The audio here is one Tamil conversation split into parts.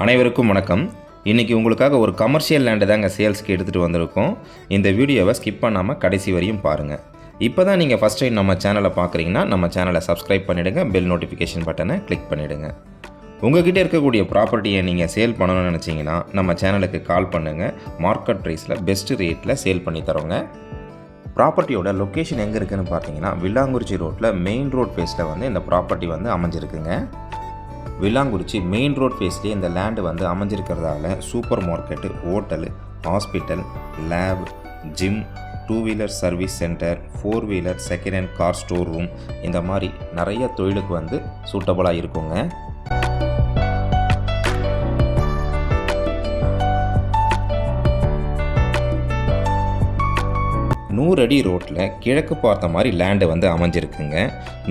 அனைவருக்கும் வணக்கம். இன்றைக்கி உங்களுக்காக ஒரு கமர்ஷியல் லேண்டு தாங்க சேல்ஸ்க்கு எடுத்துகிட்டு வந்திருக்கோம். இந்த வீடியோவை ஸ்கிப் பண்ணாமல் கடைசி வரையும் பாருங்கள். இப்போ தான் நீங்கள் ஃபஸ்ட் டைம் நம்ம சேனலை பார்க்குறீங்கன்னா நம்ம சேனலை சப்ஸ்கிரைப் பண்ணிவிடுங்க, பெல் நோட்டிஃபிகேஷன் பட்டனை கிளிக் பண்ணிவிடுங்க. உங்கள்கிட்ட இருக்கக்கூடிய ப்ராப்பர்ட்டியை நீங்கள் சேல் பண்ணணும்னு நினச்சிங்கன்னா நம்ம சேனலுக்கு கால் பண்ணுங்கள். மார்க்கெட் ப்ரைஸில் பெஸ்ட்டு ரேட்டில் சேல் பண்ணி தரோங்க. ப்ராப்பர்ட்டியோட லொக்கேஷன் எங்கே இருக்குதுன்னு பார்த்தீங்கன்னா வில்லாங்குறிச்சி ரோட்டில் மெயின் ரோட் ஃபேஸில் இந்த ப்ராப்பர்ட்டி அமைஞ்சிருக்குங்க. வில்லாங்குறிச்சி மெயின் ரோட் ஃபேஸ்லேயே இந்த லேண்டு அமைஞ்சிருக்கிறதால super market, hotel, hospital, lab, gym, 2 wheeler service centre, 4 wheeler second hand car store room, இந்த மாதிரி நிறைய தொழிலுக்கு சூட்டபுளாக இருக்குங்க. நூறடி ரோட்டில் கிழக்கு பார்த்த மாதிரி லேண்டு அமைஞ்சிருக்குங்க.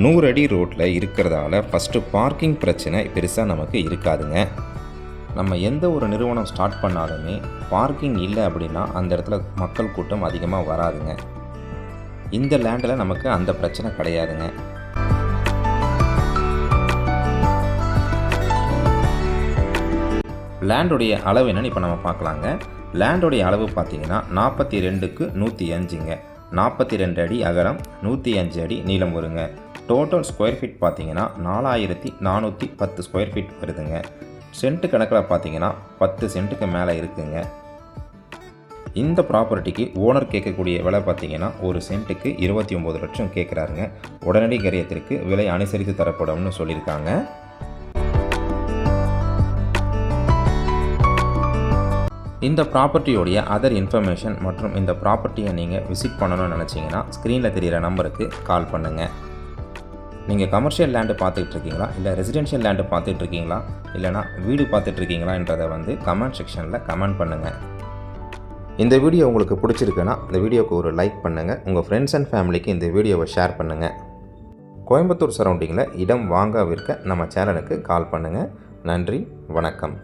100 அடி ரோட்டில் இருக்கிறதால ஃபஸ்ட்டு பார்க்கிங் பிரச்சனை பெருசாக நமக்கு இருக்காதுங்க. நம்ம எந்த ஒரு நிறுவனம் ஸ்டார்ட் பண்ணாலுமே பார்க்கிங் இல்லை அப்படின்னா அந்த இடத்துல மக்கள் கூட்டம் அதிகமாக வராதுங்க. இந்த லேண்டில் நமக்கு அந்த பிரச்சனை கிடையாதுங்க. லேண்டுடைய அளவு என்னன்னு இப்போ நம்ம பார்க்கலாங்க. லேண்டுடைய அளவு பார்த்தீங்கன்னா 42க்கு 105ங்க. 42 அடி அகலம், 105 அடி நீளம் வருங்க. டோட்டல் ஸ்கொயர் ஃபீட் பார்த்தீங்கன்னா 4410 ஸ்கொயர் ஃபீட் வருதுங்க. சென்ட்டு கணக்கில் பார்த்தீங்கன்னா 10 சென்ட்டுக்கு மேலே இருக்குங்க. இந்த ப்ராப்பர்ட்டிக்கு ஓனர் கேட்கக்கூடிய விலை பார்த்தீங்கன்னா ஒரு சென்ட்டுக்கு 29 லட்சம் கேட்குறாருங்க. உடனடி கரியத்திற்கு விலை அனுசரித்து தரப்படும்னு சொல்லியிருக்காங்க. இந்த ப்ராப்பர்ட்டியோடைய அதர் இன்ஃபர்மேஷன் மற்றும் இந்த ப்ராப்பர்ட்டியை நீங்கள் விசிட் பண்ணணும்னு நினச்சிங்கன்னா ஸ்க்ரீனில் தெரிகிற நம்பருக்கு கால் பண்ணுங்கள். நீங்கள் கமர்ஷியல் லேண்டு பார்த்துட்ருக்கீங்களா, இல்லை ரெசிடென்ஷியல் லேண்டு பார்த்துட்ருக்கீங்களா, இல்லைனா வீடு பார்த்துட்ருக்கீங்களான்றதை கமெண்ட் செக்ஷனில் கமெண்ட் பண்ணுங்கள். இந்த வீடியோ உங்களுக்கு பிடிச்சிருக்குன்னா இந்த வீடியோவுக்கு ஒரு லைக் பண்ணுங்கள். உங்கள் ஃப்ரெண்ட்ஸ் அண்ட் ஃபேமிலிக்கு இந்த வீடியோவை ஷேர் பண்ணுங்கள். கோயம்புத்தூர் சரௌண்டிங்கில் இடம் வாங்க விற்க நம்ம சேனலுக்கு கால் பண்ணுங்கள். நன்றி, வணக்கம்.